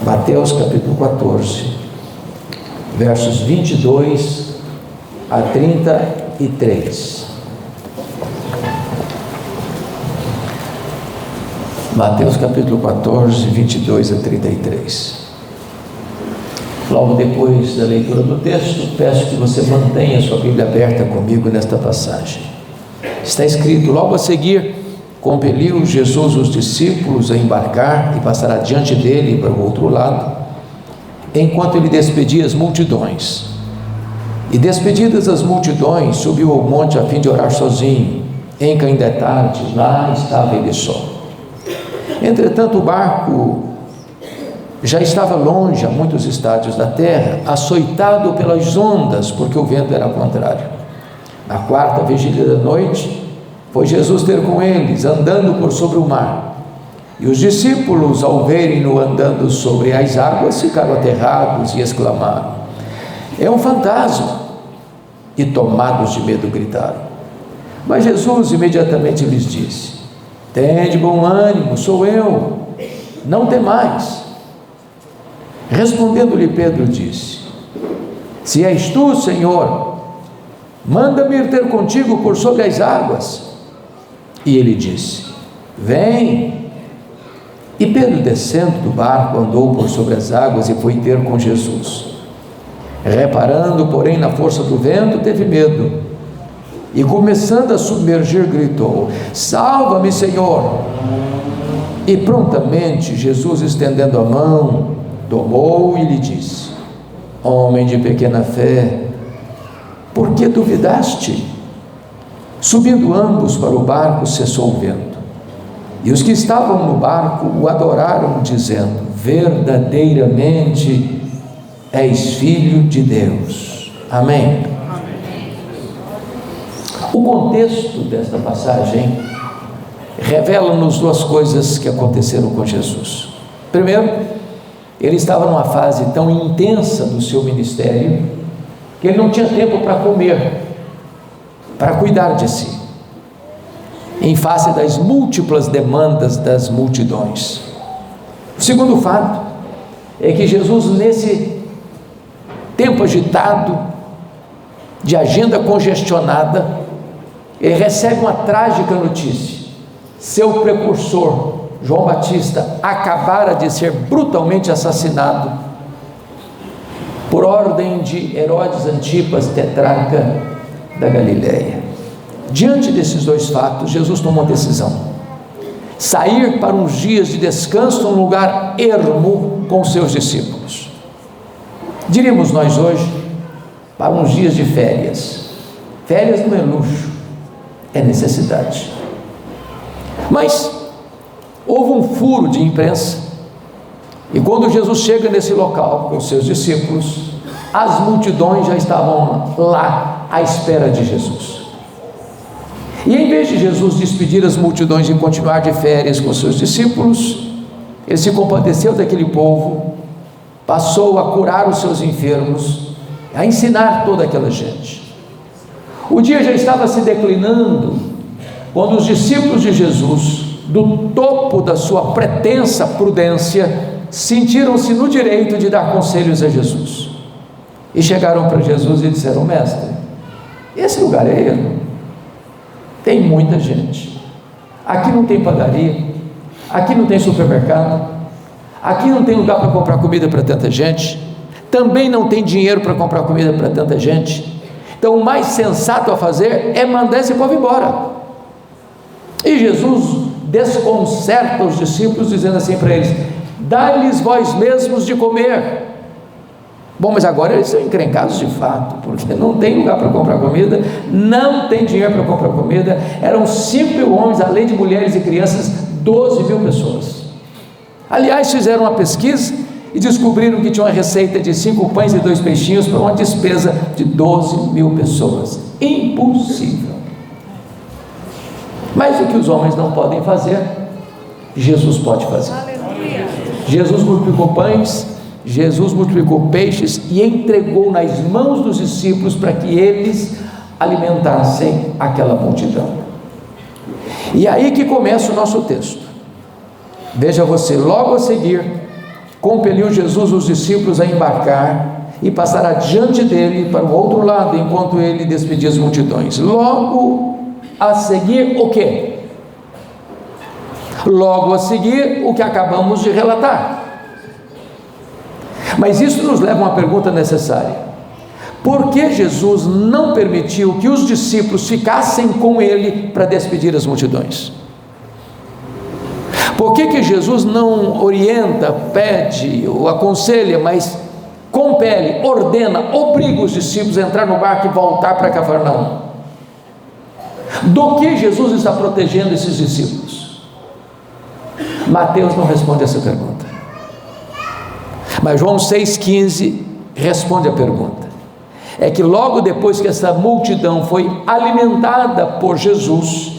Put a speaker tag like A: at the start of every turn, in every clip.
A: Mateus capítulo 14, versos 22 a 33. Mateus capítulo 14, 22 a 33. Logo depois da leitura do texto, peço que você mantenha a sua Bíblia aberta comigo nesta passagem. Está escrito: logo a seguir, compeliu Jesus os discípulos a embarcar e passar adiante dele para o outro lado, enquanto ele despedia as multidões. E despedidas as multidões, subiu ao monte a fim de orar sozinho. Em que ainda é tarde, lá estava ele só. Entretanto, o barco já estava longe, a muitos estádios da terra, açoitado pelas ondas, porque o vento era contrário. Na quarta vigília da noite, foi Jesus ter com eles, andando por sobre o mar. E os discípulos, ao verem-no andando sobre as águas, ficaram aterrados e exclamaram: é um fantasma! E tomados de medo gritaram. Mas Jesus imediatamente lhes disse: tende bom ânimo, sou eu, não temais. Respondendo-lhe Pedro disse: se és tu, Senhor, manda-me ir ter contigo por sobre as águas. E ele disse: vem. E Pedro, descendo do barco, andou por sobre as águas e foi ter com Jesus. Reparando, porém, na força do vento, teve medo, e começando a submergir, gritou: salva-me, Senhor! E prontamente Jesus, estendendo a mão, tomou e lhe disse: homem de pequena fé, por que duvidaste? Subindo ambos para o barco, cessou o vento. E os que estavam no barco o adoraram, dizendo: verdadeiramente és Filho de Deus. Amém. O contexto desta passagem revela-nos duas coisas que aconteceram com Jesus. Primeiro, ele estava numa fase tão intensa do seu ministério que ele não tinha tempo para comer, para cuidar de si, em face das múltiplas demandas das multidões. O segundo fato é que Jesus, nesse tempo agitado, de agenda congestionada, ele recebe uma trágica notícia: seu precursor, João Batista, acabara de ser brutalmente assassinado por ordem de Herodes Antipas, tetrarca da Galileia. Diante desses dois fatos, Jesus tomou uma decisão: sair para uns dias de descanso num lugar ermo com seus discípulos. Diríamos nós hoje, para uns dias de férias. Férias não é luxo, é necessidade. Mas houve um furo de imprensa, e quando Jesus chega nesse local com seus discípulos, as multidões já estavam lá à espera de Jesus. E em vez de Jesus despedir as multidões e continuar de férias com seus discípulos, ele se compadeceu daquele povo, passou a curar os seus enfermos, a ensinar toda aquela gente. O dia já estava se declinando, quando os discípulos de Jesus, do topo da sua pretensa prudência, sentiram-se no direito de dar conselhos a Jesus, e chegaram para Jesus e disseram: mestre, esse lugar é ermo, tem muita gente, aqui não tem padaria, aqui não tem supermercado, aqui não tem lugar para comprar comida para tanta gente, também não tem dinheiro para comprar comida para tanta gente. Então o mais sensato a fazer é mandar esse povo embora. E Jesus desconcerta os discípulos, dizendo assim para eles: dai-lhes vós mesmos de comer. Bom, mas agora eles são encrencados de fato, porque não tem lugar para comprar comida, não tem dinheiro para comprar comida. Eram 5.000 homens, além de mulheres e crianças, 12.000 pessoas. Aliás, fizeram uma pesquisa e descobriram que tinha uma receita de 5 pães e 2 peixinhos para uma despesa de 12.000 pessoas. Impossível. Mas o que os homens não podem fazer, Jesus pode fazer. Aleluia. Jesus multiplicou pães, Jesus multiplicou peixes e entregou nas mãos dos discípulos para que eles alimentassem aquela multidão. E aí que começa o nosso texto. Veja você, logo a seguir, compeliu Jesus os discípulos a embarcar e passar adiante dele para o outro lado, enquanto ele despedia as multidões. Logo a seguir, o quê? Logo a seguir, o que acabamos de relatar. Mas isso nos leva a uma pergunta necessária: por que Jesus não permitiu que os discípulos ficassem com ele para despedir as multidões? Por que Jesus não orienta, pede ou aconselha, mas compele, ordena, obriga os discípulos a entrar no barco e voltar para Cafarnaum? Do que Jesus está protegendo esses discípulos? Mateus não responde essa pergunta, mas João 6,15 responde a pergunta. É que logo depois que essa multidão foi alimentada por Jesus,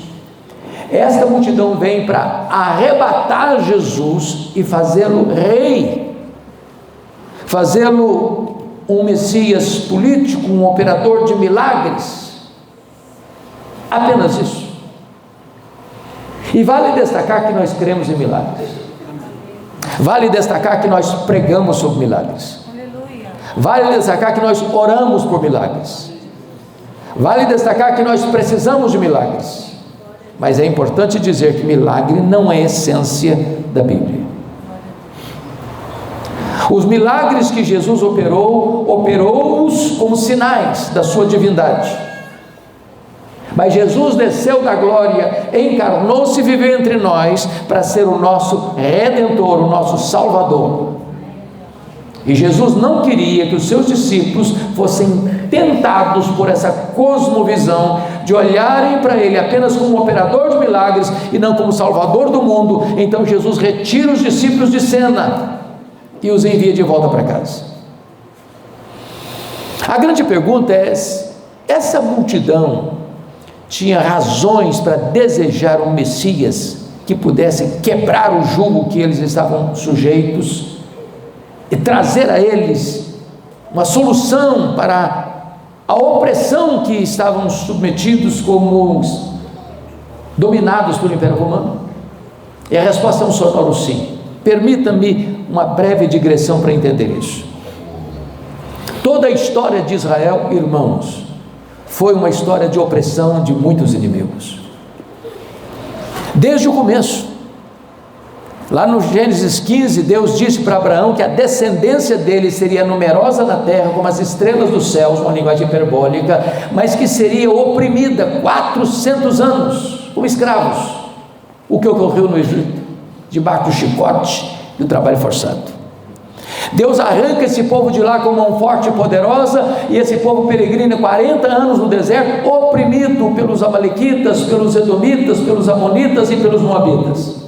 A: esta multidão vem para arrebatar Jesus e fazê-lo rei, fazê-lo um Messias político, um operador de milagres. Apenas isso. E vale destacar que nós cremos em milagres. Vale destacar que nós pregamos sobre milagres. Vale destacar que nós oramos por milagres. Vale destacar que nós precisamos de milagres. Mas é importante dizer que milagre não é a essência da Bíblia. Os milagres que Jesus operou-os como sinais da sua divindade. Mas Jesus desceu da glória, encarnou-se e viveu entre nós para ser o nosso Redentor, o nosso Salvador. E Jesus não queria que os seus discípulos fossem tentados por essa cosmovisão de olharem para ele apenas como operador de milagres e não como Salvador do mundo. Então Jesus retira os discípulos de cena e os envia de volta para casa. A grande pergunta é: essa multidão tinha razões para desejar um Messias que pudesse quebrar o jugo que eles estavam sujeitos e trazer a eles uma solução para a opressão que estavam submetidos como dominados pelo Império Romano? E a resposta é um sonoro sim. Permita-me uma breve digressão para entender isso. Toda a história de Israel, irmãos, foi uma história de opressão de muitos inimigos. Desde o começo, lá no Gênesis 15, Deus disse para Abraão que a descendência dele seria numerosa na terra, como as estrelas dos céus, uma linguagem hiperbólica, mas que seria oprimida 400 anos como escravos. O que ocorreu no Egito, debaixo do chicote e do trabalho forçado. Deus arranca esse povo de lá com mão forte e poderosa, e esse povo peregrina 40 anos no deserto, oprimido pelos amalequitas, pelos edomitas, pelos amonitas e pelos moabitas.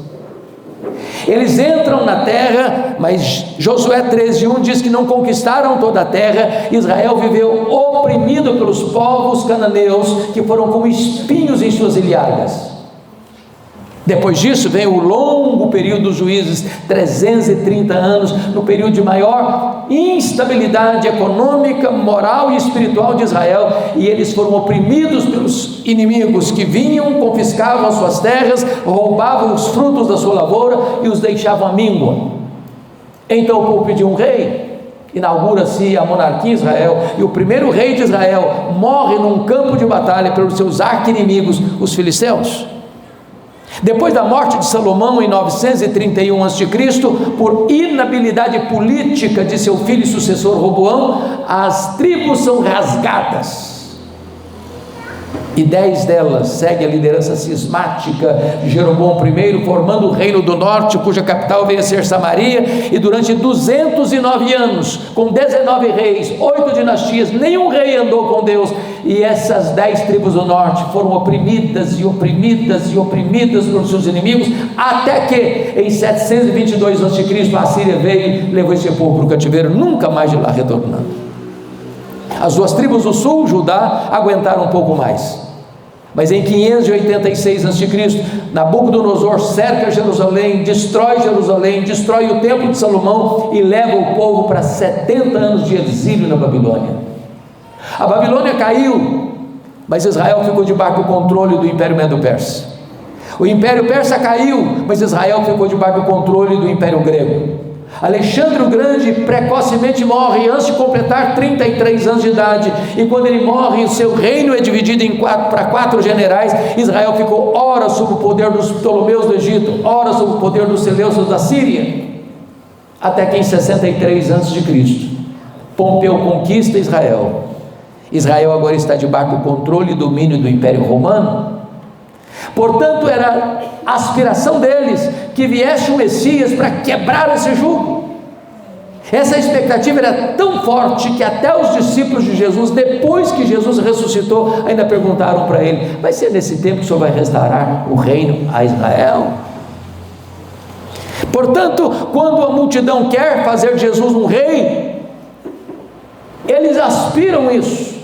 A: Eles entram na terra, mas Josué 13:1 diz que não conquistaram toda a terra. Israel viveu oprimido pelos povos cananeus, que foram como espinhos em suas ilhadas. Depois disso vem o longo período dos juízes, 330 anos, no período de maior instabilidade econômica, moral e espiritual de Israel, e eles foram oprimidos pelos inimigos que vinham, confiscavam as suas terras, roubavam os frutos da sua lavoura e os deixavam à míngua. Então o povo pediu um rei, inaugura-se a monarquia em Israel, e o primeiro rei de Israel morre num campo de batalha pelos seus arqui-inimigos, os filisteus. Depois da morte de Salomão em 931 a.C., por inabilidade política de seu filho e sucessor Roboão, as tribos são rasgadas, e 10 delas seguem a liderança cismática de Jeroboão I, formando o reino do norte, cuja capital veio a ser Samaria, e durante 209 anos, com 19 reis, 8 dinastias, nenhum rei andou com Deus, e essas 10 tribos do norte foram oprimidas e oprimidas e oprimidas pelos seus inimigos, até que em 722 a.C. a Síria veio e levou esse povo para o cativeiro, nunca mais de lá retornando. As duas tribos do sul, Judá, aguentaram um pouco mais, mas em 586 a.C., Nabucodonosor cerca Jerusalém, destrói o templo de Salomão e leva o povo para 70 anos de exílio na Babilônia. A Babilônia caiu, mas Israel ficou debaixo do controle do Império Medo-Persa. O Império Persa caiu, mas Israel ficou debaixo do controle do Império Grego. Alexandre o Grande precocemente morre antes de completar 33 anos de idade, e quando ele morre, o seu reino é dividido para 4 generais. Israel ficou ora sob o poder dos Ptolomeus do Egito, ora sob o poder dos Seleucos da Síria, até que em 63 a.C., Pompeu conquista Israel. Israel agora está debaixo do controle e domínio do Império Romano. Portanto, era a aspiração deles que viesse o Messias para quebrar esse jugo. Essa expectativa era tão forte que até os discípulos de Jesus, depois que Jesus ressuscitou, ainda perguntaram para ele: vai ser nesse tempo que o Senhor vai restaurar o reino a Israel? Portanto, quando a multidão quer fazer de Jesus um rei, eles aspiram isso.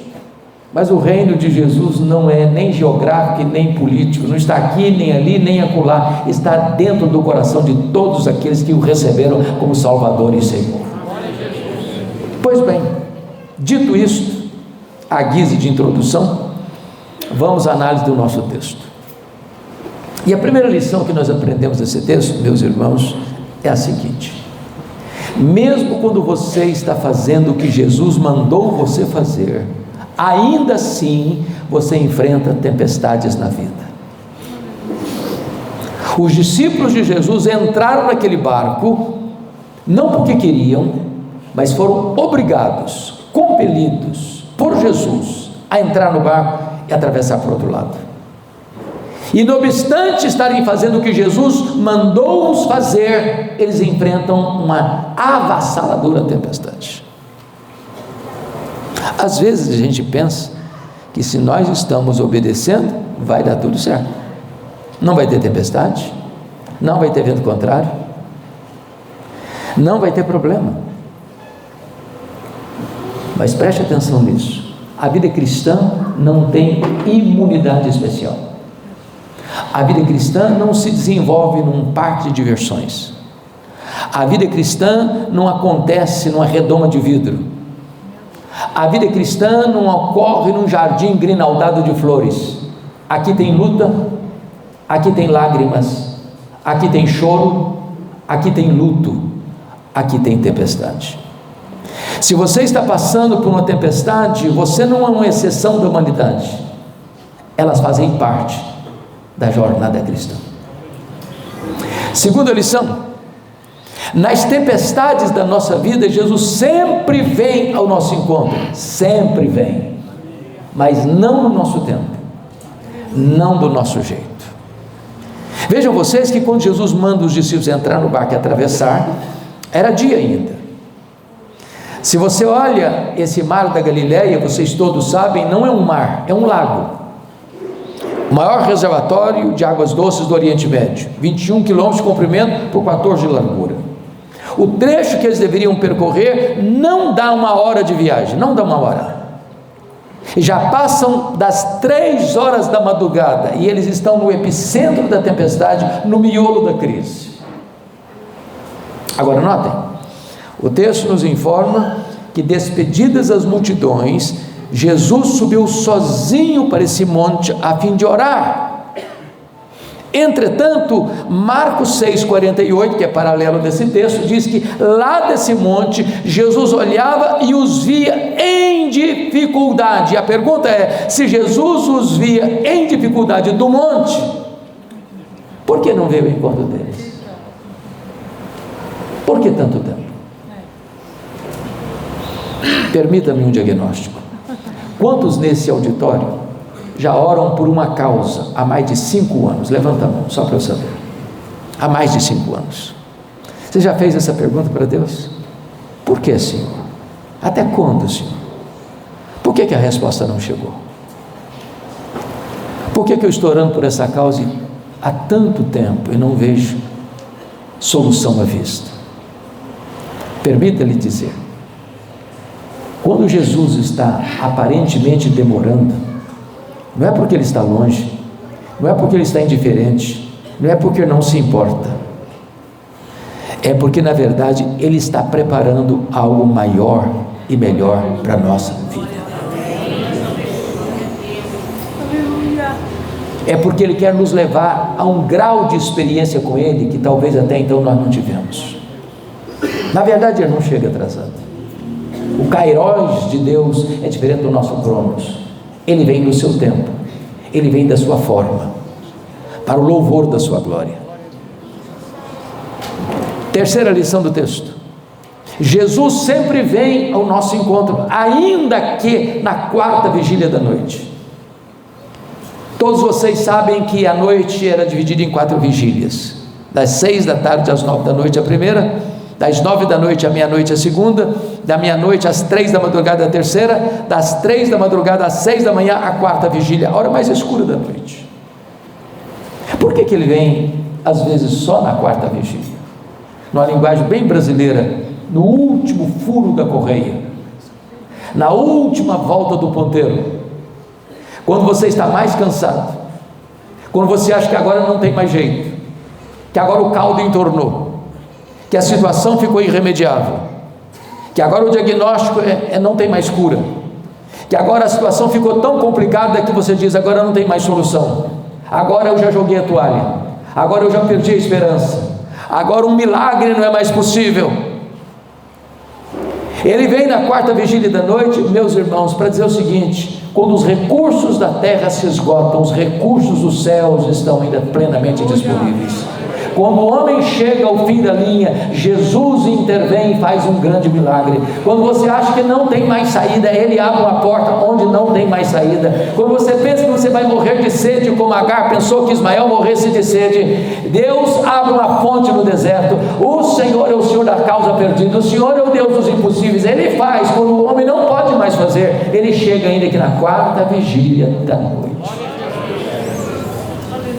A: Mas o reino de Jesus não é nem geográfico e nem político, não está aqui, nem ali, nem acolá, está dentro do coração de todos aqueles que o receberam como Salvador e Senhor. Pois bem, dito isto, a guise de introdução, vamos à análise do nosso texto. E a primeira lição que nós aprendemos desse texto, meus irmãos, é a seguinte: mesmo quando você está fazendo o que Jesus mandou você fazer, ainda assim você enfrenta tempestades na vida. Os discípulos de Jesus entraram naquele barco, não porque queriam, mas foram obrigados, compelidos por Jesus a entrar no barco e atravessar para o outro lado. E não obstante estarem fazendo o que Jesus mandou-os fazer, eles enfrentam uma avassaladora tempestade. Às vezes a gente pensa que se nós estamos obedecendo, vai dar tudo certo, não vai ter tempestade, não vai ter vento contrário, não vai ter problema. Mas preste atenção nisso: a vida cristã não tem imunidade especial. A vida cristã não se desenvolve num parque de diversões. A vida cristã não acontece numa redoma de vidro. A vida cristã não ocorre num jardim grinaldado de flores. Aqui tem luta, aqui tem lágrimas, aqui tem choro, aqui tem luto, aqui tem tempestade. Se você está passando por uma tempestade, você não é uma exceção da humanidade. Elas fazem parte da jornada cristã. Segunda lição: nas tempestades da nossa vida, Jesus sempre vem ao nosso encontro, sempre vem, mas não no nosso tempo, não do nosso jeito. Vejam vocês que quando Jesus manda os discípulos entrar no barco e atravessar, era dia ainda. Se você olha esse mar da Galileia, vocês todos sabem, não é um mar, é um lago. O maior reservatório de águas doces do Oriente Médio, 21 quilômetros de comprimento por 14 de largura. O trecho que eles deveriam percorrer não dá 1 hora de viagem, não dá 1 hora. Já passam das 3 horas da madrugada e eles estão no epicentro da tempestade, no miolo da crise. Agora notem, o texto nos informa que, despedidas as multidões, Jesus subiu sozinho para esse monte a fim de orar. Entretanto, Marcos 6,48, que é paralelo desse texto, diz que lá desse monte, Jesus olhava e os via em dificuldade. E a pergunta é: se Jesus os via em dificuldade do monte, por que não veio ao encontro deles? Por que tanto tempo? Permita-me um diagnóstico. Quantos nesse auditório já oram por uma causa há mais de 5 anos? Levanta a mão, só para eu saber. Há mais de 5 anos. Você já fez essa pergunta para Deus? Por que, Senhor? Até quando, Senhor? Por que a resposta não chegou? Por que eu estou orando por essa causa há tanto tempo e não vejo solução à vista? Permita-lhe dizer, quando Jesus está aparentemente demorando, não é porque ele está longe, não é porque ele está indiferente, não é porque não se importa, é porque na verdade ele está preparando algo maior e melhor para a nossa vida. É porque ele quer nos levar a um grau de experiência com ele que talvez até então nós não tivemos. Na verdade, ele não chega atrasado. O Kairos de Deus é diferente do nosso Cronos. Ele vem no seu tempo, ele vem da sua forma, para o louvor da sua glória. Terceira lição do texto: Jesus sempre vem ao nosso encontro, ainda que na quarta vigília da noite. Todos vocês sabem que a noite era dividida em 4 vigílias: das 6 da tarde às 9 da noite a primeira, das 9 da noite à meia-noite a segunda, da meia-noite às 3 da madrugada a terceira, das 3 da madrugada às 6 da manhã a quarta vigília, a hora mais escura da noite. Por que ele vem às vezes só na quarta vigília? Numa linguagem bem brasileira, no último furo da correia, na última volta do ponteiro, quando você está mais cansado, quando você acha que agora não tem mais jeito, que agora o caldo entornou, que a situação ficou irremediável, que agora o diagnóstico não tem mais cura, que agora a situação ficou tão complicada que você diz: agora não tem mais solução, agora eu já joguei a toalha, agora eu já perdi a esperança, agora um milagre não é mais possível. Ele vem na quarta vigília da noite, meus irmãos, para dizer o seguinte: quando os recursos da terra se esgotam, os recursos dos céus estão ainda plenamente disponíveis. Quando o homem chega ao fim da linha, Jesus intervém e faz um grande milagre. Quando você acha que não tem mais saída, ele abre uma porta onde não tem mais saída. Quando você pensa que você vai morrer de sede, como Agar pensou que Ismael morresse de sede, Deus abre uma fonte no deserto. O Senhor é o Senhor da causa perdida, o Senhor é o Deus dos impossíveis. Ele faz quando o homem não pode mais fazer. Ele chega ainda aqui na quarta vigília da noite.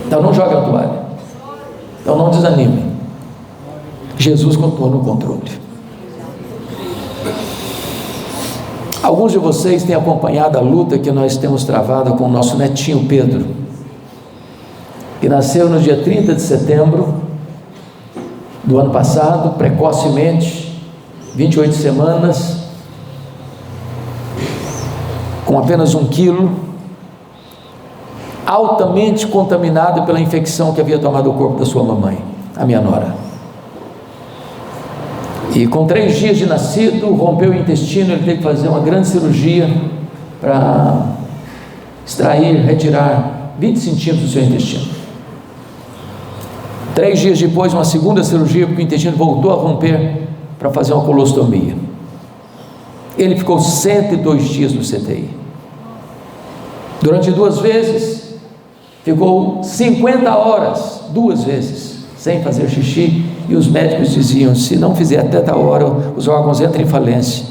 A: Então não jogue a toalha, então não desanime. Jesus continua no controle. Alguns de vocês têm acompanhado a luta que nós temos travado com o nosso netinho Pedro, que nasceu no dia 30 de setembro do ano passado, precocemente, 28 semanas, com apenas 1 quilo, altamente contaminado pela infecção que havia tomado o corpo da sua mamãe, a minha nora. E com 3 dias de nascido, rompeu o intestino. Ele teve que fazer uma grande cirurgia para extrair, retirar 20 centímetros do seu intestino. 3 dias depois, uma segunda cirurgia, porque o intestino voltou a romper, para fazer uma colostomia. Ele ficou 102 dias no CTI. Durante 2 vezes, ficou 50 horas, 2 vezes, sem fazer xixi, e os médicos diziam: se não fizer até tal hora, os órgãos entram em falência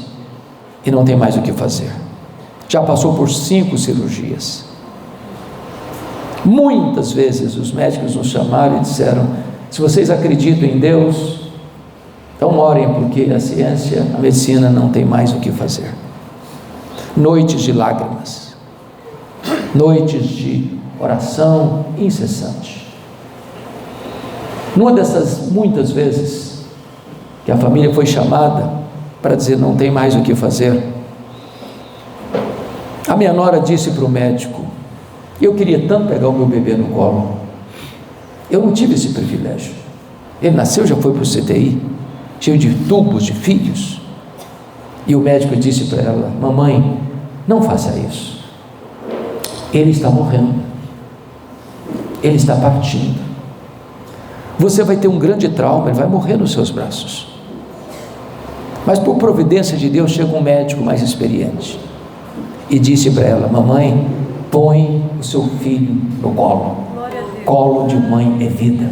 A: e não tem mais o que fazer. Já passou por 5 cirurgias. Muitas vezes os médicos nos chamaram e disseram: se vocês acreditam em Deus, então orem, porque a ciência, a medicina não tem mais o que fazer. Noites de lágrimas, noites de oração incessante. Numa dessas muitas vezes que a família foi chamada para dizer: não tem mais o que fazer, a minha nora disse para o médico: eu queria tanto pegar o meu bebê no colo, eu não tive esse privilégio. Ele nasceu, já foi para o CTI, cheio de tubos, de fios. E o médico disse para ela: mamãe, não faça isso, ele está morrendo, ele está partindo, você vai ter um grande trauma, ele vai morrer nos seus braços. Mas por providência de Deus, chega um médico mais experiente e disse para ela: mamãe, põe o seu filho no colo, colo de mãe é vida.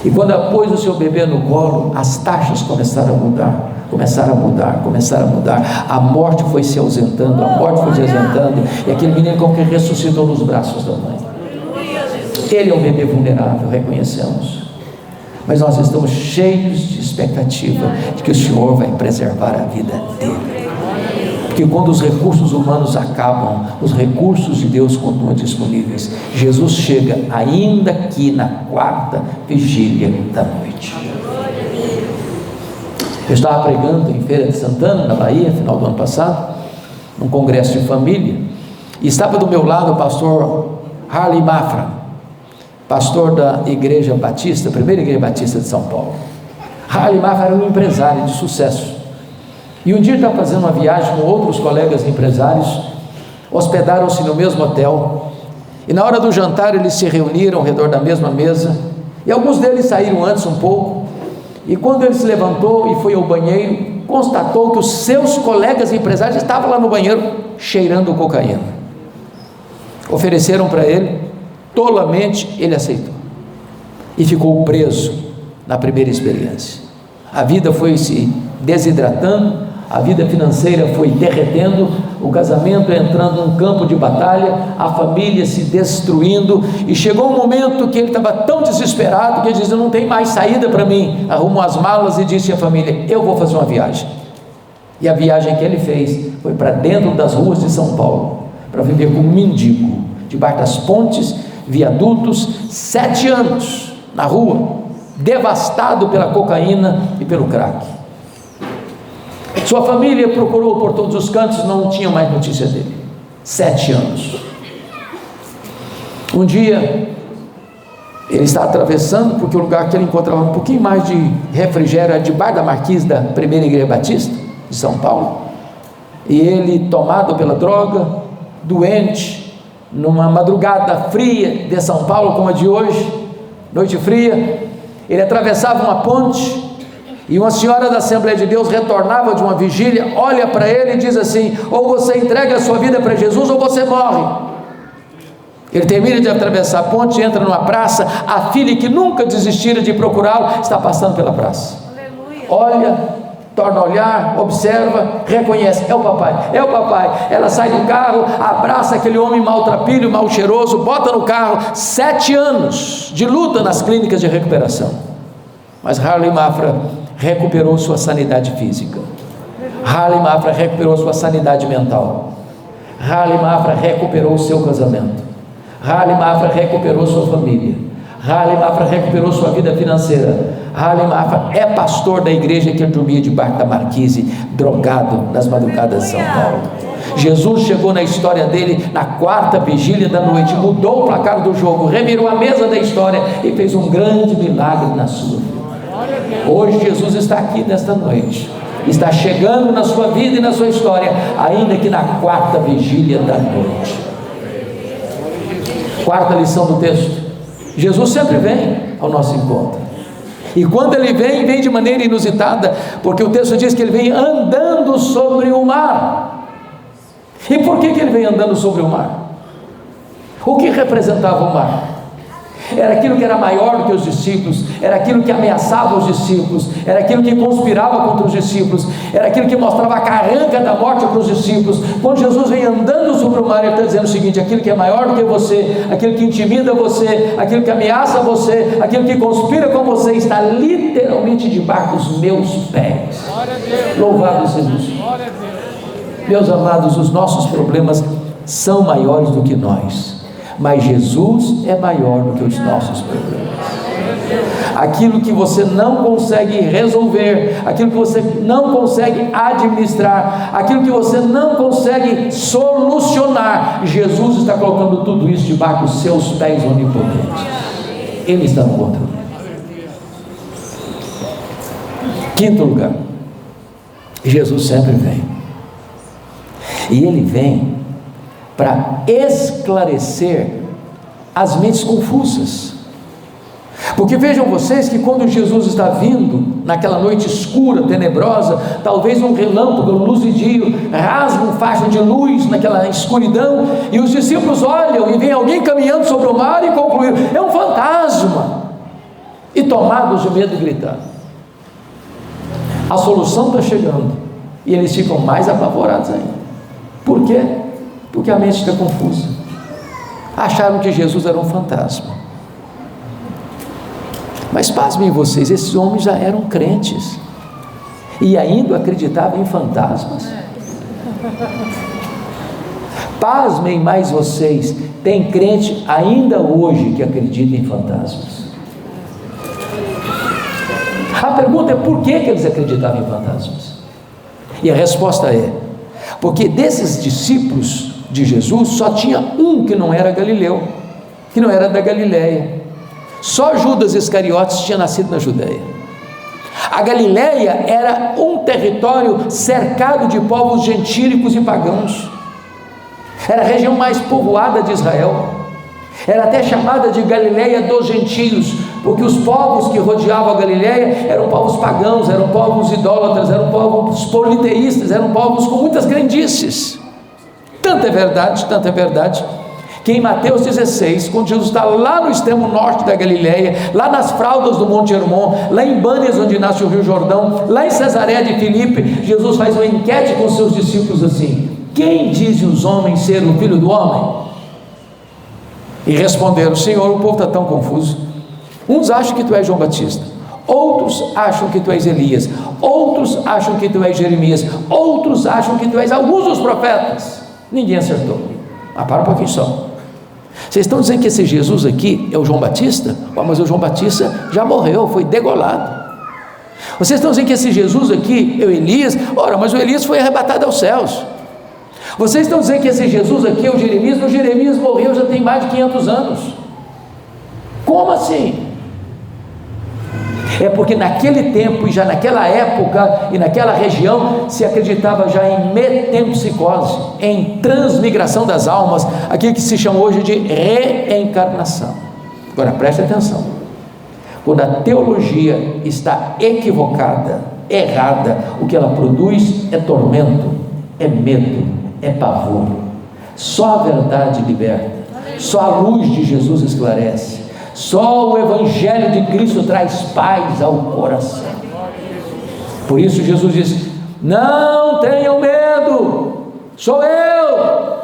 A: E quando ela pôs o seu bebê no colo, as taxas começaram a mudar, a morte foi se ausentando, e aquele menino como que ressuscitou nos braços da mãe. Ele é um bebê vulnerável, reconhecemos, mas nós estamos cheios de expectativa de que o Senhor vai preservar a vida dele, porque quando os recursos humanos acabam, os recursos de Deus continuam disponíveis. Jesus chega ainda aqui na quarta vigília da noite. Eu estava pregando em Feira de Santana, na Bahia, final do ano passado, num congresso de família, e estava do meu lado o pastor Harley Mafra, pastor da Igreja Batista, primeira Igreja Batista de São Paulo. Harley Mafra era um empresário de sucesso, e um dia ele estava fazendo uma viagem com outros colegas empresários, hospedaram-se no mesmo hotel, e na hora do jantar eles se reuniram ao redor da mesma mesa, e alguns deles saíram antes um pouco, e quando ele se levantou e foi ao banheiro, constatou que os seus colegas empresários estavam lá no banheiro cheirando cocaína. Ofereceram para ele, tolamente ele aceitou, e ficou preso na primeira experiência. A vida foi se desidratando, a vida financeira foi derretendo, o casamento entrando num campo de batalha, a família se destruindo, e chegou um momento que ele estava tão desesperado que ele disse: não tem mais saída para mim. Arrumou as malas e disse à família: eu vou fazer uma viagem. E a viagem que ele fez foi para dentro das ruas de São Paulo, para viver como mendigo, debaixo das pontes, viadutos, 7 anos na rua, devastado pela cocaína e pelo crack. Sua família procurou por todos os cantos, não tinha mais notícia dele. 7 anos. Um dia ele está atravessando, porque o lugar que ele encontrava um pouquinho mais de refrigério era debaixo da marquise da primeira igreja batista de São Paulo, e ele, tomado pela droga, doente, numa madrugada fria de São Paulo como a de hoje, noite fria, ele atravessava uma ponte, e uma senhora da Assembleia de Deus retornava de uma vigília, olha para ele e diz assim: ou você entrega a sua vida para Jesus ou você morre. Ele termina de atravessar a ponte, entra numa praça, a filha que nunca desistira de procurá-lo está passando pela praça. Aleluia. Olha, torna a olhar, observa, reconhece: é o papai, é o papai. Ela sai do carro, abraça aquele homem maltrapilho, mal cheiroso, bota no carro. 7 anos de luta nas clínicas de recuperação, mas Harley Mafra recuperou sua sanidade física, Harley Mafra recuperou sua sanidade mental, Harley Mafra recuperou o seu casamento, Harley Mafra recuperou sua família, Harley Mafra recuperou sua vida financeira. Harley Mafra é pastor da igreja que ele dormia debaixo da marquise, drogado nas madrugadas de São Paulo. Jesus chegou na história dele na 4ª vigília da noite, mudou o placar do jogo, revirou a mesa da história e fez um grande milagre na sua vida. Hoje Jesus está aqui nesta noite, está chegando na sua vida e na sua história, ainda que na 4ª vigília da noite. 4ª lição do texto: Jesus sempre vem ao nosso encontro, e quando ele vem, vem de maneira inusitada, porque o texto diz que ele vem andando sobre o mar. E por que ele vem andando sobre o mar? O que representava o mar? Era aquilo que era maior do que os discípulos, era aquilo que ameaçava os discípulos, era aquilo que conspirava contra os discípulos, era aquilo que mostrava a carranca da morte para os discípulos. Quando Jesus vem andando sobre o mar, ele está dizendo o seguinte: aquilo que é maior do que você, aquilo que intimida você, aquilo que ameaça você, aquilo que conspira com você, está literalmente debaixo dos meus pés. Louvado seja Jesus. Meus amados, os nossos problemas são maiores do que nós, mas Jesus é maior do que os nossos problemas. Aquilo que você não consegue resolver, aquilo que você não consegue administrar, aquilo que você não consegue solucionar, Jesus está colocando tudo isso debaixo dos seus pés onipotentes. Ele está no controle. 5º lugar, Jesus sempre vem, e ele vem para esclarecer as mentes confusas. Porque vejam vocês que quando Jesus está vindo naquela noite escura, tenebrosa, talvez um relâmpago, luz de dia, rasga um faixa de luz naquela escuridão, e os discípulos olham e vem alguém caminhando sobre o mar e concluíram: é um fantasma, e tomados de medo gritaram. A solução está chegando, e eles ficam mais apavorados ainda. Por quê? Porque a mente está confusa. Acharam que Jesus era um fantasma. Mas pasmem vocês, esses homens já eram crentes e ainda acreditavam em fantasmas. Pasmem mais vocês, tem crente ainda hoje que acredita em fantasmas. A pergunta é: por que eles acreditavam em fantasmas? E a resposta é: porque desses discípulos de Jesus só tinha um que não era galileu, que não era da Galileia. Só Judas Iscariotes tinha nascido na Judéia. A Galileia era um território cercado de povos gentílicos e pagãos. Era a região mais povoada de Israel. Era até chamada de Galileia dos gentios, porque os povos que rodeavam a Galileia eram povos pagãos, eram povos idólatras, eram povos politeístas, eram povos com muitas crendices. Tanta é verdade, que em Mateus 16, quando Jesus está lá no extremo norte da Galileia, lá nas fraldas do Monte Hermon, lá em Bânias, onde nasce o Rio Jordão, lá em Cesareia de Filipe, Jesus faz uma enquete com seus discípulos assim: quem dizem os homens ser o Filho do Homem? E responderam: Senhor, o povo está tão confuso. Uns acham que tu és João Batista, outros acham que tu és Elias, outros acham que tu és Jeremias, outros acham que tu és alguns dos profetas. Ninguém acertou. Para um pouquinho só. Vocês estão dizendo que esse Jesus aqui é o João Batista? Mas o João Batista já morreu, foi degolado. Vocês estão dizendo que esse Jesus aqui é o Elias? Ora, mas o Elias foi arrebatado aos céus. Vocês estão dizendo que esse Jesus aqui é o Jeremias? O Jeremias morreu já tem mais de 500 anos. Como assim? É porque naquele tempo e já naquela época e naquela região se acreditava já em metempsicose, em transmigração das almas, aquilo que se chama hoje de reencarnação. Agora preste atenção: quando a teologia está equivocada, errada, o que ela produz é tormento, é medo, é pavor. Só a verdade liberta, só a luz de Jesus esclarece, só o Evangelho de Cristo traz paz ao coração. Por isso Jesus disse: não tenham medo, sou eu.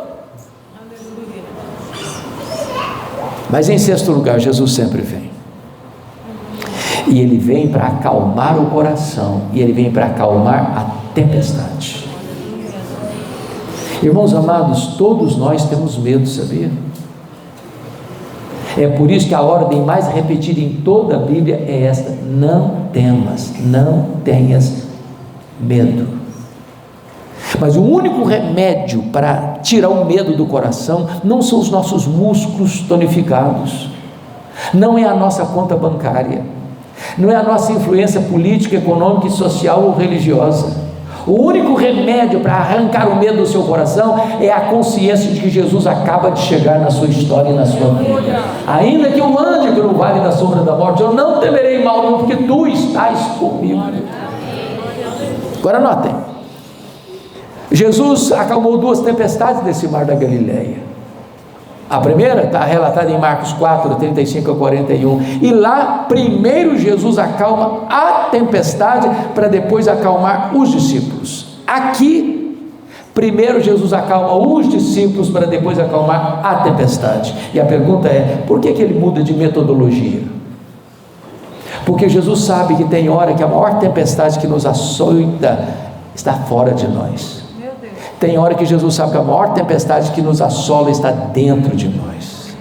A: Mas em sexto lugar, Jesus sempre vem, e Ele vem para acalmar o coração, e Ele vem para acalmar a tempestade. Irmãos amados, todos nós temos medo, sabia? É por isso que a ordem mais repetida em toda a Bíblia é esta: não temas, não tenhas medo. Mas o único remédio para tirar o medo do coração não são os nossos músculos tonificados, não é a nossa conta bancária, não é a nossa influência política, econômica, social ou religiosa. O único remédio para arrancar o medo do seu coração é a consciência de que Jesus acaba de chegar na sua história e na sua vida. Ainda que eu ande pelo vale da sombra da morte, eu não temerei mal nenhum, porque tu estás comigo. Agora notem, Jesus acalmou duas tempestades nesse mar da Galileia. A primeira está relatada em Marcos 4, 35 a 41, e lá primeiro Jesus acalma a tempestade para depois acalmar os discípulos. Aqui primeiro Jesus acalma os discípulos para depois acalmar a tempestade. E a pergunta é: por que ele muda de metodologia? Porque Jesus sabe que tem hora que a maior tempestade que nos açoita está fora de nós. Tem hora que Jesus sabe que a maior tempestade que nos assola está dentro de nós.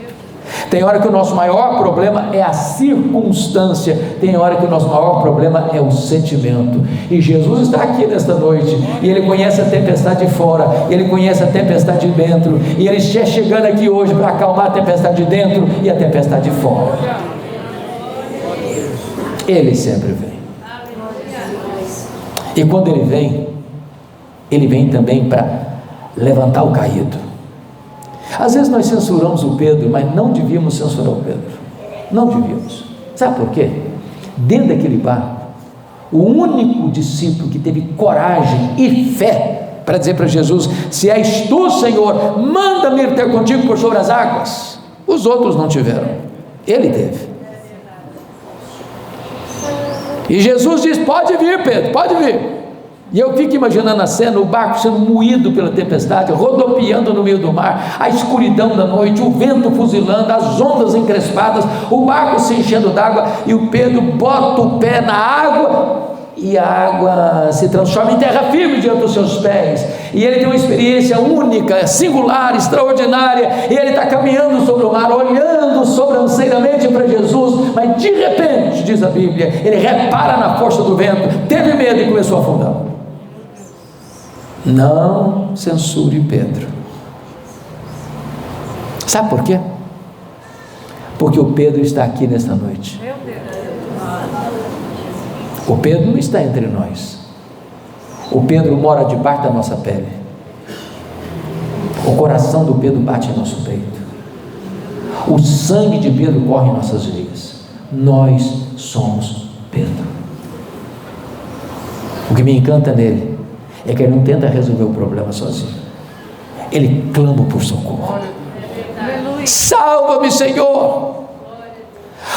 A: Tem hora que o nosso maior problema é a circunstância, tem hora que o nosso maior problema é o sentimento. E Jesus está aqui nesta noite, e Ele conhece a tempestade de fora, Ele conhece a tempestade de dentro, e Ele está chegando aqui hoje para acalmar a tempestade de dentro e a tempestade de fora. Ele sempre vem. E quando Ele vem também para levantar o caído. Às vezes nós censuramos o Pedro, mas não devíamos censurar o Pedro. Não devíamos. Sabe por quê? Dentro daquele barco, o único discípulo que teve coragem e fé para dizer para Jesus: se és tu, Senhor, manda-me ir ter contigo por sobre as águas. Os outros não tiveram, ele teve. E Jesus diz: pode vir, Pedro, pode vir. E eu fico imaginando a cena, o barco sendo moído pela tempestade, rodopiando no meio do mar, a escuridão da noite, o vento fuzilando, as ondas encrespadas, o barco se enchendo d'água, e o Pedro bota o pé na água, e a água se transforma em terra firme diante dos seus pés, e ele tem uma experiência única, singular, extraordinária, e ele está caminhando sobre o mar, olhando sobranceiramente para Jesus, mas de repente, diz a Bíblia, ele repara na força do vento, teve medo e começou a afundar. Não censure Pedro. Sabe por quê? Porque o Pedro está aqui nesta noite. O Pedro não está entre nós. O Pedro mora debaixo da nossa pele. O coração do Pedro bate em nosso peito. O sangue de Pedro corre em nossas veias. Nós somos Pedro. O que me encanta nele é que ele não tenta resolver o problema sozinho. Ele clama por socorro. Salva-me, Senhor!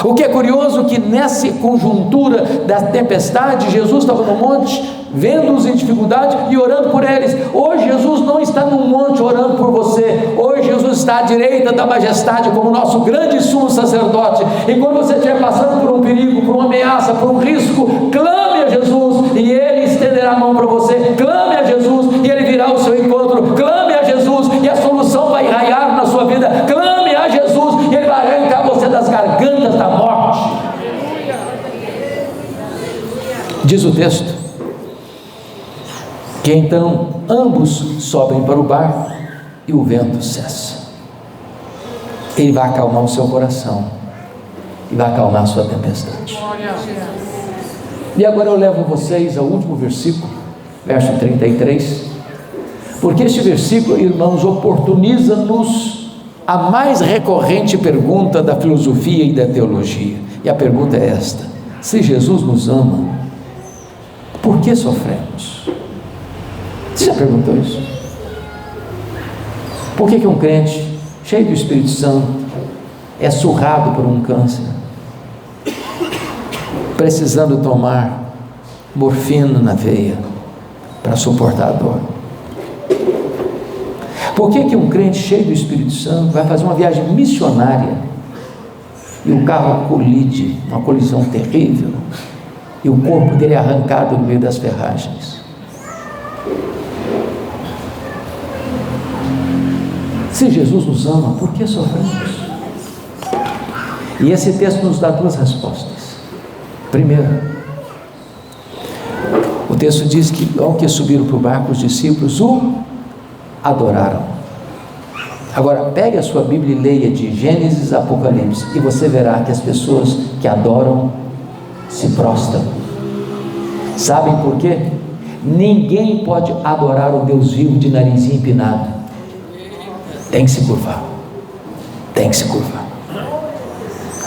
A: O que é curioso que nessa conjuntura da tempestade, Jesus estava no monte, vendo-os em dificuldade e orando por eles. Hoje Jesus não está no monte orando por você. Hoje Jesus está à direita da majestade como nosso grande sumo sacerdote. E quando você estiver passando por um perigo, por uma ameaça, por um risco, clame a Jesus e Ele estenderá a mão para você. Clame a Jesus e Ele virá ao seu encontro. Clame a Jesus e a solução vai raiar na sua vida. Clame a Jesus e Ele vai arrancar você das gargantas da morte. Diz o texto que então ambos sobem para o barco e o vento cessa. Ele vai acalmar o seu coração e vai acalmar a sua tempestade. E agora eu levo vocês ao último versículo, verso 33, porque este versículo, irmãos, oportuniza-nos a mais recorrente pergunta da filosofia e da teologia. E a pergunta é esta: se Jesus nos ama, por que sofremos? Você já perguntou isso? Por que um crente cheio do Espírito Santo é surrado por um câncer, precisando tomar morfina na veia para suportar a dor? Por que um crente cheio do Espírito Santo vai fazer uma viagem missionária e o carro colide, uma colisão terrível, e o corpo dele é arrancado no meio das ferragens? Se Jesus nos ama, por que sofremos? E esse texto nos dá duas respostas. Primeiro, o texto diz que ao que subiram para o barco, os discípulos o adoraram. Agora, pegue a sua Bíblia e leia de Gênesis a Apocalipse, e você verá que as pessoas que adoram se prostram. Sabem por quê? Ninguém pode adorar o Deus vivo de narizinho empinado. Tem que se curvar. Tem que se curvar.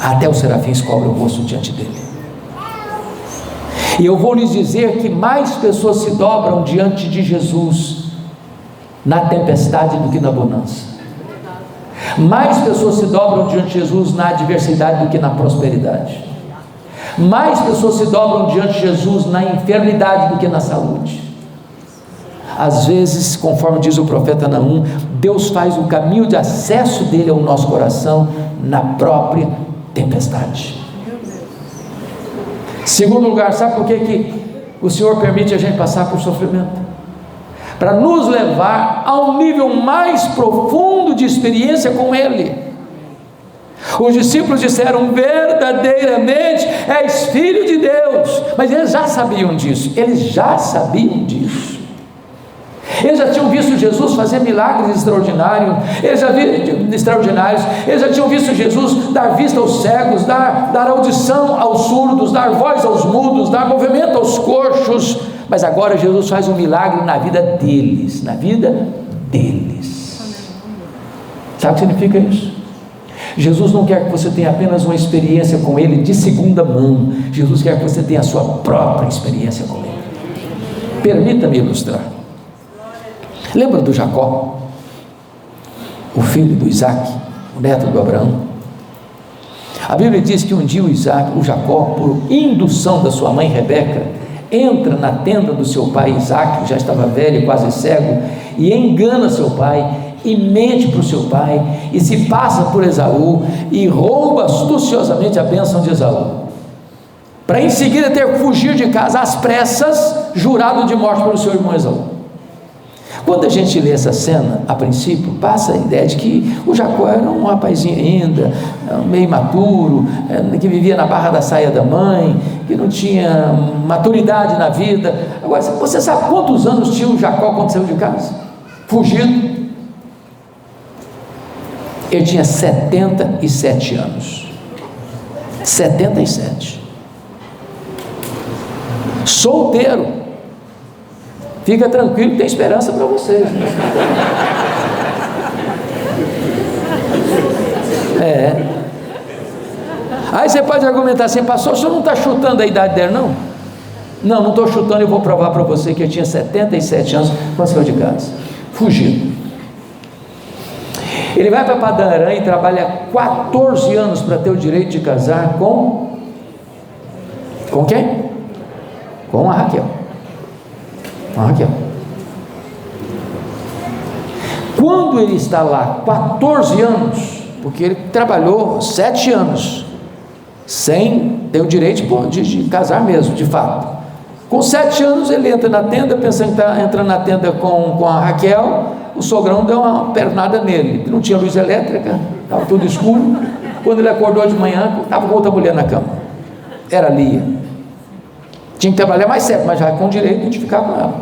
A: Até os serafins cobrem o rosto diante dele. E eu vou lhes dizer que mais pessoas se dobram diante de Jesus na tempestade do que na bonança. Mais pessoas se dobram diante de Jesus na adversidade do que na prosperidade. Mais pessoas se dobram diante de Jesus na enfermidade do que na saúde. Às vezes, conforme diz o profeta Naum, Deus faz o caminho de acesso dele ao nosso coração na própria tempestade. Segundo lugar, sabe por que o Senhor permite a gente passar por sofrimento? Para nos levar a um nível mais profundo de experiência com Ele. Os discípulos disseram: verdadeiramente és filho de Deus. Mas eles já sabiam disso. Eles já sabiam disso. Eles já tinham visto Jesus fazer milagres extraordinários. Eles já tinham visto Jesus dar vista aos cegos, dar audição aos surdos, dar voz aos mudos, dar movimento aos coxos. Mas agora Jesus faz um milagre na vida deles. Na vida deles. Sabe o que significa isso? Jesus não quer que você tenha apenas uma experiência com Ele de segunda mão. Jesus quer que você tenha a sua própria experiência com Ele. Permita-me ilustrar. Lembra do Jacó, o filho do Isaac, o neto do Abraão? A Bíblia diz que um dia o Jacó, por indução da sua mãe Rebeca, entra na tenda do seu pai Isaac, que já estava velho e quase cego, e engana seu pai, e mente para o seu pai, e se passa por Esaú, e rouba astuciosamente a bênção de Esaú, para em seguida ter que fugir de casa às pressas, jurado de morte pelo seu irmão Esaú. Quando a gente lê essa cena, a princípio, passa a ideia de que o Jacó era um rapazinho ainda, meio imaturo, que vivia na barra da saia da mãe, que não tinha maturidade na vida. Agora, você sabe quantos anos tinha o Jacó quando saiu de casa? Fugido. Ele tinha 77 anos. 77. solteiro. Fica tranquilo, tem esperança para vocês. Aí você pode argumentar assim: pastor, o senhor não está chutando a idade dela, não? Não estou chutando. Eu vou provar para você que eu tinha 77 anos quando saiu de casa, fugido. Ele vai para Padã Aram e trabalha 14 anos para ter o direito de casar com quem? Com a Raquel. Com a Raquel. Quando ele está lá 14 anos, porque ele trabalhou 7 anos sem ter o direito de casar mesmo, de fato. Com 7 anos ele entra na tenda, pensando que está entrando na tenda com a Raquel. O sogrão deu uma pernada nele, não tinha luz elétrica, estava tudo escuro. Quando ele acordou de manhã, estava com outra mulher na cama, era Lia. Tinha que trabalhar mais cedo, mas já com direito de ficar com ela.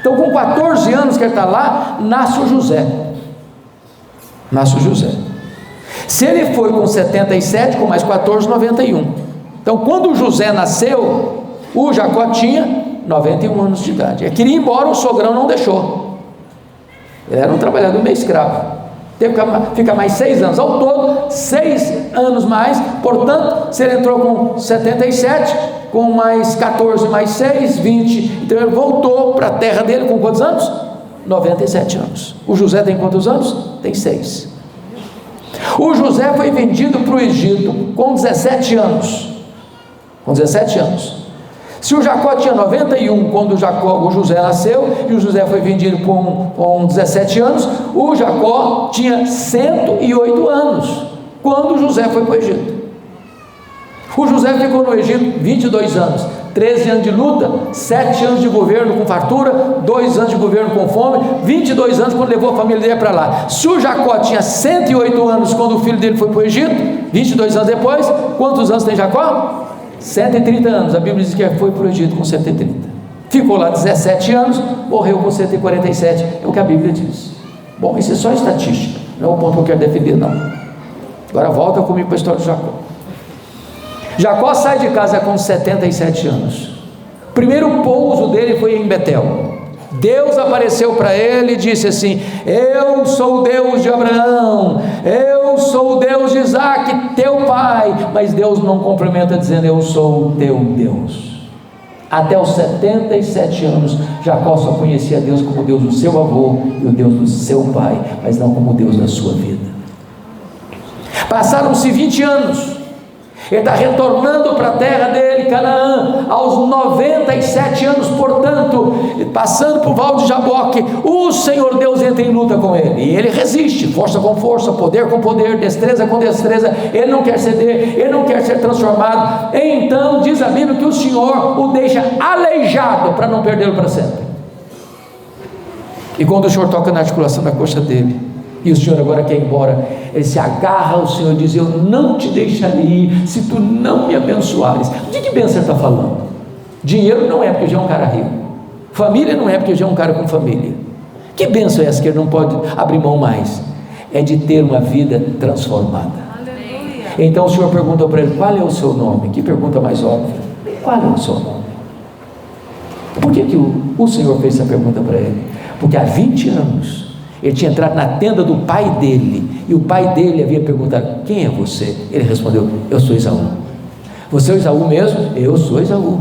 A: Então, com 14 anos que ele está lá, nasce o José. Se ele foi com 77, com mais 14, 91. Então, quando o José nasceu, o Jacó tinha 91 anos de idade. Ele queria ir embora, o sogrão não deixou. Ele era um trabalhador meio escravo. Teve que ficar mais 6 anos. Ao todo, 6 anos mais. Portanto, se ele entrou com 77, com mais 14, mais 6, 20. Então ele voltou para a terra dele com quantos anos? 97 anos. O José tem quantos anos? Tem 6. O José foi vendido para o Egito com 17 anos. Com 17 anos. Se o Jacó tinha 91 quando o José nasceu, e o José foi vendido com 17 anos, o Jacó tinha 108 anos quando o José foi para o Egito. O José ficou no Egito 22 anos, 13 anos de luta, 7 anos de governo com fartura, 2 anos de governo com fome, 22 anos quando levou a família dele para lá. Se o Jacó tinha 108 anos quando o filho dele foi para o Egito, 22 anos depois, quantos anos tem Jacó? 130 anos. A Bíblia diz que foi para o Egito com 130. Ficou lá 17 anos, morreu com 147, é o que a Bíblia diz. Bom, isso é só estatística, não é o ponto que eu quero defender, não. Agora volta comigo para a história de Jacó. Jacó sai de casa com 77 anos. O primeiro pouso dele foi em Betel. Deus apareceu para ele e disse assim: eu sou o Deus de Abraão, eu sou o Deus de Isaac, teu pai. Mas Deus não complementa dizendo: eu sou o teu Deus. Até os 77 anos, Jacó só conhecia Deus como Deus do seu avô e o Deus do seu pai, mas não como Deus da sua vida. Passaram-se 20 anos. Ele está retornando para a terra dele, Canaã, aos 97 anos. Portanto, passando por Val de Jaboque, o Senhor Deus entra em luta com ele, e ele resiste, força com força, poder com poder, destreza com destreza. Ele não quer ceder, ele não quer ser transformado. Então diz a Bíblia que o Senhor o deixa aleijado para não perdê-lo para sempre. E quando o Senhor toca na articulação da coxa dele, e o Senhor agora quer ir embora, ele se agarra ao Senhor e diz: eu não te deixarei ir se tu não me abençoares. De que bênção ele está falando? Dinheiro não é, porque já é um cara rico. Família não é, porque já é um cara com família. Que bênção é essa que ele não pode abrir mão mais? É de ter uma vida transformada. Aleluia. Então o Senhor perguntou para ele: qual é o seu nome? Que pergunta mais óbvia. Qual é o seu nome? Por que o Senhor fez essa pergunta para ele? Porque há 20 anos ele tinha entrado na tenda do pai dele, e o pai dele havia perguntado: quem é você? Ele respondeu: eu sou Esaú. Você é Esaú mesmo? Eu sou Esaú.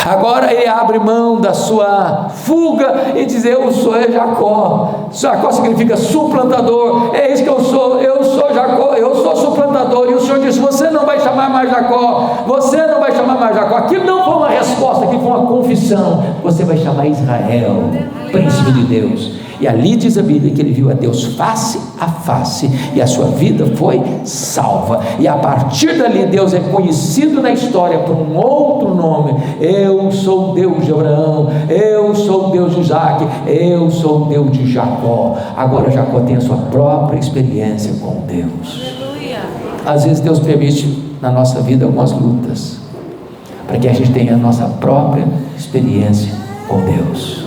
A: Agora ele abre mão da sua fuga e diz: eu sou Jacó. Jacó significa suplantador. É isso que eu sou Jacó, eu sou suplantador. E o Senhor disse: você não vai chamar mais Jacó, você não vai chamar mais Jacó. Aquilo não foi uma resposta, aquilo foi uma confissão. Você vai chamar Israel, príncipe de Deus. E ali diz a Bíblia que ele viu a Deus face a face, e a sua vida foi salva. E a partir dali Deus é conhecido na história por um outro nome: eu sou o Deus de Abraão, eu sou o Deus de Isaac, eu sou o Deus de Jacó. Agora Jacó tem a sua própria experiência com Deus. Às vezes Deus permite na nossa vida algumas lutas, para que a gente tenha a nossa própria experiência com Deus,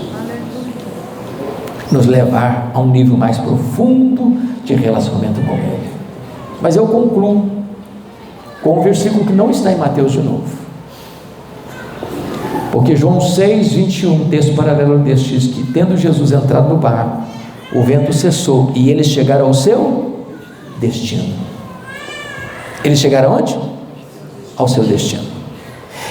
A: nos levar a um nível mais profundo de relacionamento com Ele. Mas eu concluo com um versículo que não está em Mateus de novo. Porque João 6:21, texto paralelo deste, diz que tendo Jesus entrado no barco, o vento cessou e eles chegaram ao seu destino. Eles chegaram aonde? Ao seu destino.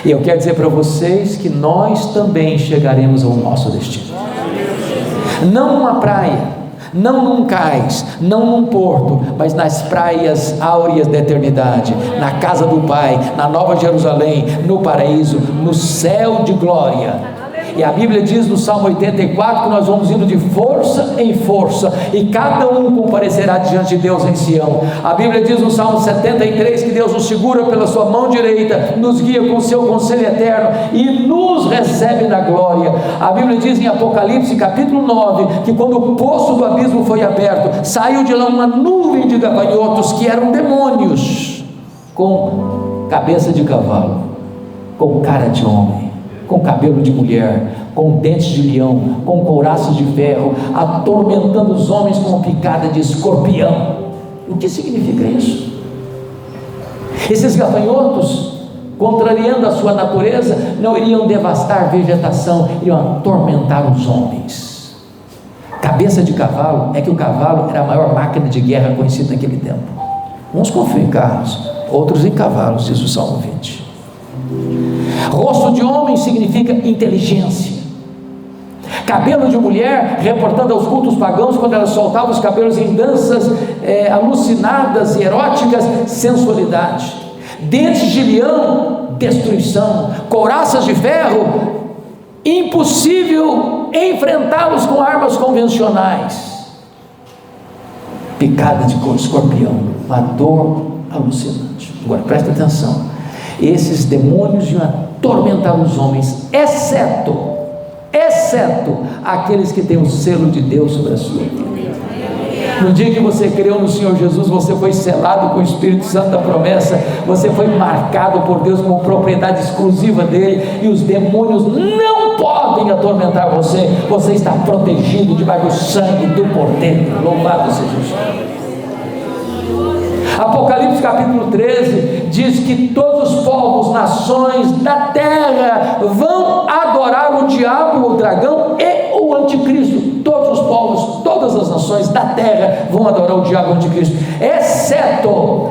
A: E eu quero dizer para vocês que nós também chegaremos ao nosso destino. Não numa praia, não num cais, não num porto, mas nas praias áureas da eternidade, na casa do Pai, na Nova Jerusalém, no paraíso, no céu de glória. E a Bíblia diz no Salmo 84 que nós vamos indo de força em força, e cada um comparecerá diante de Deus em Sião. A Bíblia diz no Salmo 73 que Deus nos segura pela sua mão direita, nos guia com o seu conselho eterno e nos recebe na glória. A Bíblia diz em Apocalipse capítulo 9 que quando o poço do abismo foi aberto, saiu de lá uma nuvem de gafanhotos que eram demônios, com cabeça de cavalo, com cara de homem, com cabelo de mulher, com dentes de leão, com couraças de ferro, atormentando os homens com picada de escorpião. O que significa isso? Esses gafanhotos, contrariando a sua natureza, não iriam devastar vegetação, iriam atormentar os homens. Cabeça de cavalo, é que o cavalo era a maior máquina de guerra conhecida naquele tempo. Uns confiam em carros, outros em cavalos, diz o Salmo 20. Rosto de homem significa inteligência. Cabelo de mulher, reportando aos cultos pagãos, quando ela soltava os cabelos em danças alucinadas e eróticas, sensualidade. Dentes de leão, destruição. Couraças de ferro, impossível enfrentá-los com armas convencionais. Picada de escorpião, uma dor alucinante. Agora presta atenção, esses demônios iam atormentar os homens, exceto aqueles que têm o selo de Deus sobre a sua vida. No dia que você creu no Senhor Jesus, você foi selado com o Espírito Santo da promessa, você foi marcado por Deus como propriedade exclusiva dele, e os demônios não podem atormentar você. Você está protegido debaixo do sangue do Cordeiro. Louvado seja o Senhor. Apocalipse capítulo 13 diz que todos os povos, nações da terra vão adorar o diabo, o dragão e o anticristo. Todos os povos, todas as nações da terra vão adorar o diabo e o anticristo,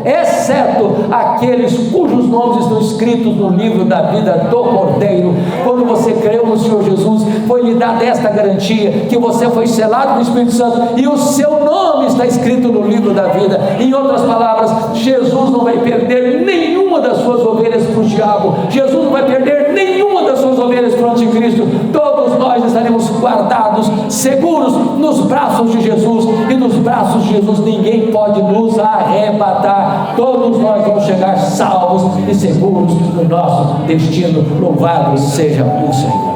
A: exceto aqueles cujos nomes estão escritos no livro da vida do Cordeiro. Quando você creu no Senhor Jesus, foi lhe dada esta garantia, que você foi selado com o Espírito Santo e o seu nome está escrito no livro da vida. Em outras palavras, Jesus não vai perder nenhuma das suas ovelhas para o diabo, Jesus não vai perder nenhuma das suas ovelhas para o anticristo. Todos nós estaremos guardados, seguros nos braços de Jesus, e nos braços de Jesus ninguém pode nos arrebatar. Todos nós vamos chegar salvos e seguros no nosso destino. Louvado seja o Senhor.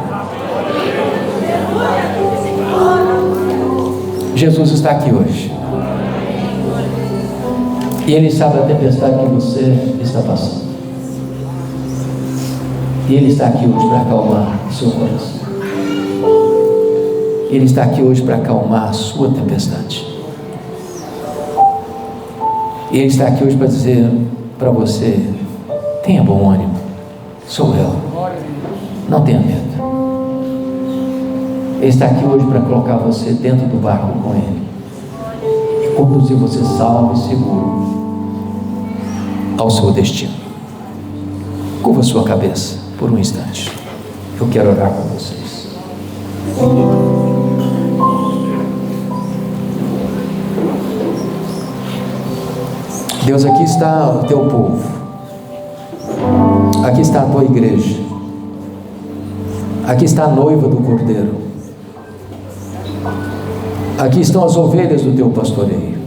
A: Jesus está aqui hoje, e Ele sabe a tempestade que você está passando, e Ele está aqui hoje para acalmar o seu coração. Ele está aqui hoje para acalmar a sua tempestade. E Ele está aqui hoje para dizer para você: tenha bom ânimo, sou eu, não tenha medo. Ele está aqui hoje para colocar você dentro do barco com Ele e conduzir você salvo e seguro ao seu destino. Curva sua cabeça por um instante, eu quero orar com vocês. Deus, aqui está o teu povo, aqui está a tua igreja, aqui está a noiva do Cordeiro, aqui estão as ovelhas do teu pastoreio,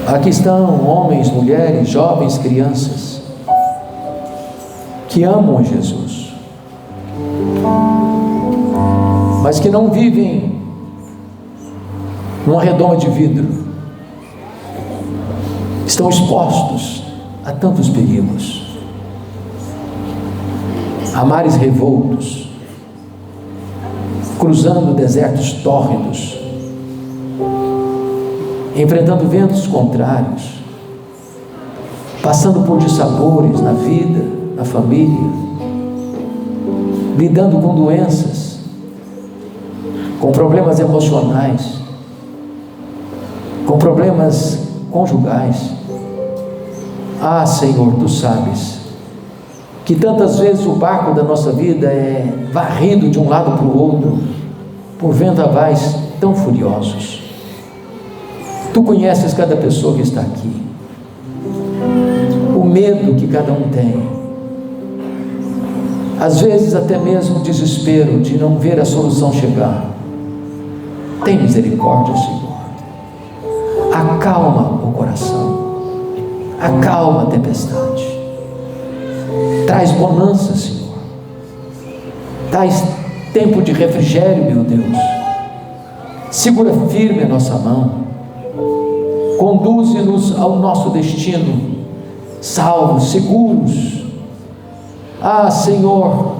A: aqui estão homens, mulheres, jovens, crianças que amam a Jesus, mas que não vivem numa redoma de vidro, estão expostos a tantos perigos, a mares revoltos, cruzando desertos tórridos, enfrentando ventos contrários, passando por dissabores na vida, na família, lidando com doenças, com problemas emocionais, com problemas conjugais. Ah, Senhor, Tu sabes que tantas vezes o barco da nossa vida é varrido de um lado para o outro por vendavais tão furiosos. Tu conheces cada pessoa que está aqui, o medo que cada um tem, às vezes até mesmo o desespero de não ver a solução chegar. Tem misericórdia, Senhor. Acalma o coração, acalma a tempestade, traz bonança, Senhor, traz tempo de refrigério, meu Deus. Segura firme a nossa mão, conduze-nos ao nosso destino, salvos, seguros. Ah, Senhor,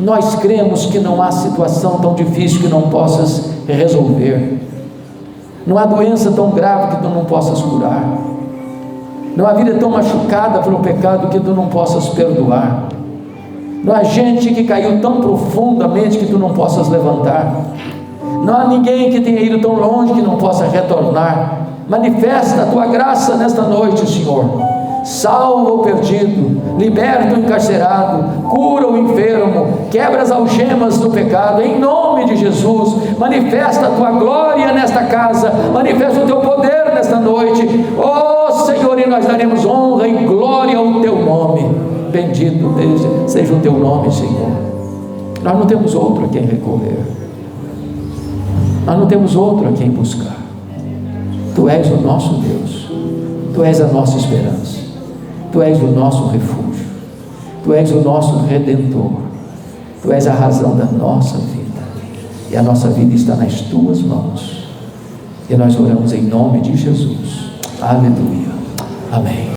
A: nós cremos que não há situação tão difícil que não possas resolver, não há doença tão grave que Tu não possas curar, não há vida tão machucada pelo pecado que Tu não possas perdoar, não há gente que caiu tão profundamente que Tu não possas levantar, não há ninguém que tenha ido tão longe que não possa retornar. Manifesta a Tua graça nesta noite, Senhor. Salva o perdido, liberta o encarcerado, cura o enfermo, quebra as algemas do pecado, em nome de Jesus. Manifesta a Tua glória nesta casa, manifesta o Teu poder nesta noite. Oh Senhor, e nós daremos honra e glória ao Teu nome. Bendito seja o Teu nome, Senhor. Nós não temos outro a quem recorrer, nós não temos outro a quem buscar. Tu és o nosso Deus, Tu és a nossa esperança, Tu és o nosso refúgio, Tu és o nosso Redentor, Tu és a razão da nossa vida, e a nossa vida está nas Tuas mãos, e nós oramos em nome de Jesus. Aleluia. Amém.